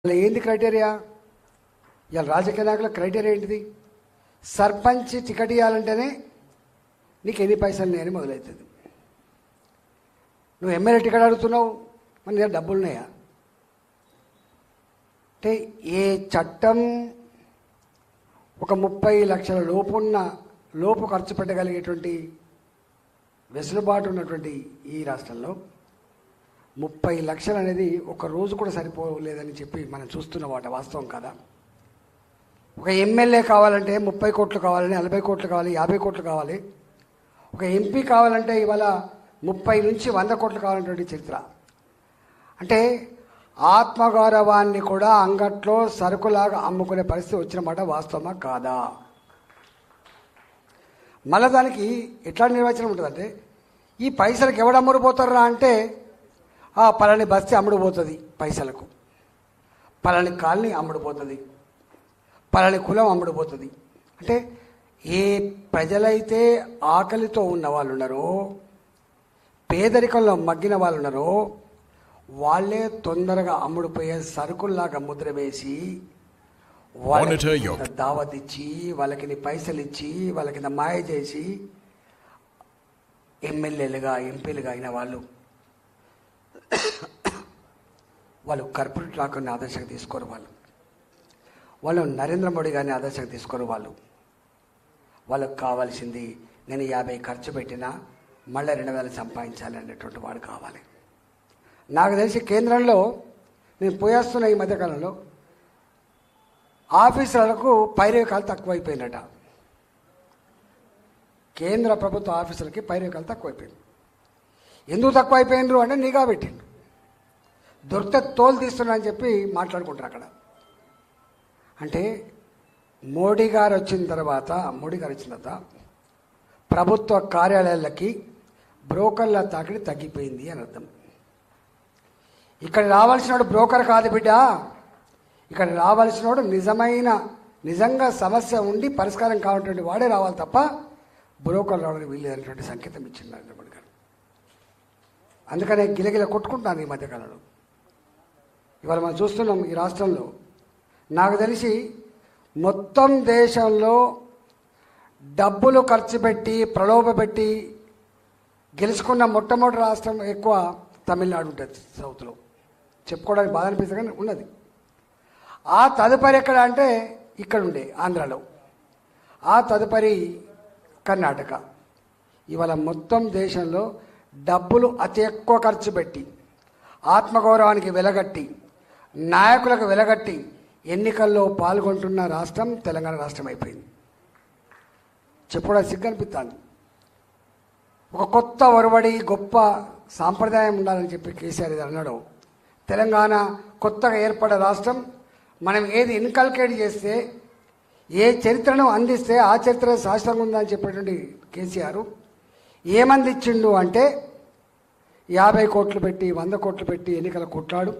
ఏంది క్రైటీరియా? ఇవాళ రాజకీయ నాయకుల క్రైటీరియా ఏంటిది? సర్పంచ్ టికెట్ ఇవ్వాలంటేనే నీకు ఎన్ని పైసలు నేను మొదలవుతుంది. నువ్వు ఎమ్మెల్యే టికెట్ అడుగుతున్నావు, మన దగ్గర డబ్బులు ఉన్నాయా? అంటే ఏ చట్టం ఒక 30 లక్షల లోపు ఖర్చు పెట్టగలిగేటువంటి వెసులుబాటు ఉన్నటువంటి ఈ రాష్ట్రంలో 30 లక్షలు అనేది ఒక రోజు కూడా సరిపోలేదని చెప్పి మనం చూస్తున్న వాస్తవం కదా. ఒక ఎమ్మెల్యే కావాలంటే 30 కోట్లు కావాలని, 40 కోట్లు కావాలి, 50 కోట్లు కావాలి. ఒక ఎంపీ కావాలంటే ఇవాళ 30 నుంచి 100 కోట్లు కావాలనేటువంటి చరిత్ర. అంటే ఆత్మగౌరవాన్ని కూడా అంగట్లో సరుకులాగా అమ్ముకునే పరిస్థితి వచ్చిన మాట వాస్తవమా కాదా? మళ్ళీ దానికి ఎట్లా నిర్వచనం ఉంటుందంటే, ఈ పైసలకు ఎవడు అమ్ముడుపోతారా అంటే పలాని బస్తీ అమ్ముడుపోతుంది పైసలకు, పలాని కాలనీ అమ్ముడుపోతుంది, పలాని కులం అమ్ముడుపోతుంది. అంటే ఏ ప్రజలైతే ఆకలితో ఉన్న వాళ్ళు ఉన్నారో, పేదరికంలో మగ్గిన వాళ్ళు ఉన్నారో వాళ్ళే తొందరగా అమ్ముడుపోయే సరుకుల్లాగా ముద్ర వేసి వాళ్ళకి దావత్ ఇచ్చి, వాళ్ళకి పైసలు ఇచ్చి, వాళ్ళకి మాయ చేసి ఎమ్మెల్యేలుగా ఎంపీలుగా అయిన వాళ్ళు కార్పొరేట్ లాక్కుని ఆదర్శంగా తీసుకోరు. వాళ్ళు నరేంద్ర మోడీ గారిని ఆదర్శంగా తీసుకోరు. వాళ్ళకు కావాల్సింది నేను 50 ఖర్చు పెట్టినా మళ్ళీ 2000 సంపాదించాలి అనేటువంటి వాడు కావాలి. నాకు తెలిసి కేంద్రంలో నేను పోయేస్తున్న ఈ మధ్యకాలంలో ఆఫీసులకు పైరేకాలు తక్కువైపోయినట. కేంద్ర ప్రభుత్వ ఆఫీసులకి పైరేకాలు తక్కువైపోయింది. ఎందుకు తక్కువైపోయినరు అంటే నిఘా పెట్టిండు, దొరికితే తోలు తీస్తున్నా అని చెప్పి మాట్లాడుకుంటారు అక్కడ. అంటే మోడీ గారు వచ్చిన తర్వాత ప్రభుత్వ కార్యాలయాలకి బ్రోకర్ల తాకిడి తగ్గిపోయింది అని అర్థం. ఇక్కడ రావాల్సినోడు బ్రోకర్ కాదు బిడ్డ, ఇక్కడ రావాల్సినోడు నిజంగా సమస్య ఉండి పరిష్కారం కావాలంటే వాడే రావాలి తప్ప బ్రోకర్ రావడానికి వీల్లేదనేటువంటి సంకేతం ఇచ్చింది నరేంద్ర మోడీ గారు. అందుకనే గిలగిల కొట్టుకుంటున్నాను ఈ మధ్యకాలంలో. ఇవాళ మనం చూస్తున్నాం ఈ రాష్ట్రంలో, నాకు తెలిసి మొత్తం దేశంలో డబ్బులు ఖర్చు పెట్టి ప్రలోభపెట్టి గెలుచుకున్న మొట్టమొదటి రాష్ట్రం ఎక్కువ తమిళనాడు ఉంటుంది. సౌత్లో చెప్పుకోవడానికి బాధ అనిపిస్తుంది కానీ ఉన్నది. ఆ తదుపరి ఎక్కడ అంటే ఇక్కడ ఉండే ఆంధ్రాలో, ఆ తదుపరి కర్ణాటక. ఇవాళ మొత్తం దేశంలో డబ్బులు అతి ఎక్కువ ఖర్చు పెట్టి ఆత్మగౌరవానికి వెలగట్టి నాయకులకు వెలగట్టి ఎన్నికల్లో పాల్గొంటున్న రాష్ట్రం తెలంగాణ రాష్ట్రం అయిపోయింది. చెప్పుకోవడానికి సిగ్గు అనిపిస్తుంది. ఒక కొత్త ఒరవడి గొప్ప సాంప్రదాయం ఉండాలని చెప్పి కేసీఆర్ ఇది అన్నాడు. తెలంగాణ కొత్తగా ఏర్పడే రాష్ట్రం, మనం ఏది ఇన్కల్కేట్ చేస్తే, ఏ చరిత్రను అందిస్తే ఆ చరిత్ర శాశ్వతంగా ఉందని చెప్పేటువంటి కేసీఆర్ ఏమందించిండు అంటే 50 కోట్లు పెట్టి 100 కోట్లు పెట్టి ఎన్నికల కొట్లాడు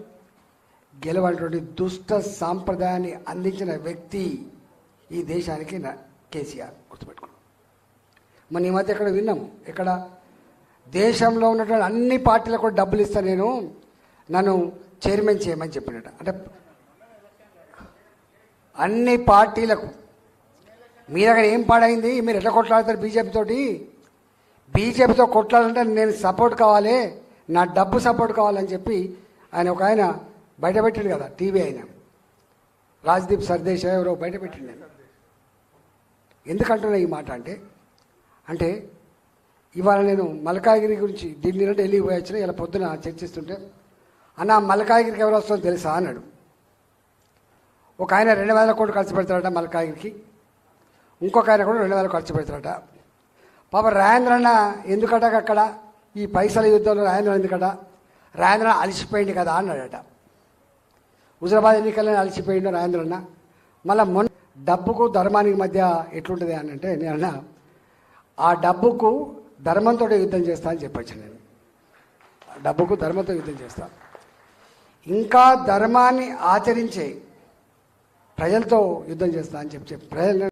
గెలవనటువంటి దుష్ట సాంప్రదాయాన్ని అందించిన వ్యక్తి ఈ దేశానికి కేసీఆర్. గుర్తుపెట్టుకున్నాం. మన ఈ మధ్య ఎక్కడ విన్నాం, ఇక్కడ దేశంలో ఉన్నటువంటి అన్ని పార్టీలకు కూడా డబ్బులు ఇస్తా, నన్ను చైర్మన్ చేయమని చెప్పినట్ట. అంటే అన్ని పార్టీలకు మీ దగ్గర ఏం పాడైంది, మీరు ఎట్లా కొట్లాడతారు బీజేపీతో కొట్లాడాలంటే నేను సపోర్ట్ కావాలి, నా డబ్బు సపోర్ట్ కావాలని చెప్పి ఆయన బయటపెట్టిండు కదా, టీవీ అయినా రాజ్దీప్ సర్దేశాయ్ ఎవరో బయటపెట్టిండు. నేను ఎందుకంటున్నా ఈ మాట అంటే ఇవాళ నేను మల్కాజ్గిరి గురించి ఢిల్లీ నుండి ఢిల్లీ పోయి వచ్చిన, ఇలా పొద్దున చర్చిస్తుంటే అన్న మల్కాజ్గిరికి ఎవరు వస్తుందో తెలుసా అన్నాడు. ఒక ఆయన 2000 కోట్లు ఖర్చు పెడతాడట మల్కాజ్గిరికి, ఇంకొక ఆయన కూడా 2000 ఖర్చు పెడతాడట. పాప రాజేంద్ర అన్న ఎందుకట అక్కడ ఈ పైసల యుద్ధంలో రాజేంద్ర ఎందుకట, రాజేంద్ర అలసిపోయింది కదా అన్నాడట. హుజరాబాద్ ఎన్నికల్లో అలసిపోయిండు రాజేంద్ర అన్న. మళ్ళీ మొన్న డబ్బుకు ధర్మానికి మధ్య ఎట్లుంటుంది అని అంటే నేను ఆ డబ్బుకు ధర్మంతో యుద్ధం చేస్తా అని చెప్పచ్చు. నేను డబ్బుకు ధర్మంతో యుద్ధం చేస్తా, ఇంకా ధర్మాన్ని ఆచరించే ప్రజలతో యుద్ధం చేస్తా అని చెప్పి ప్రజలు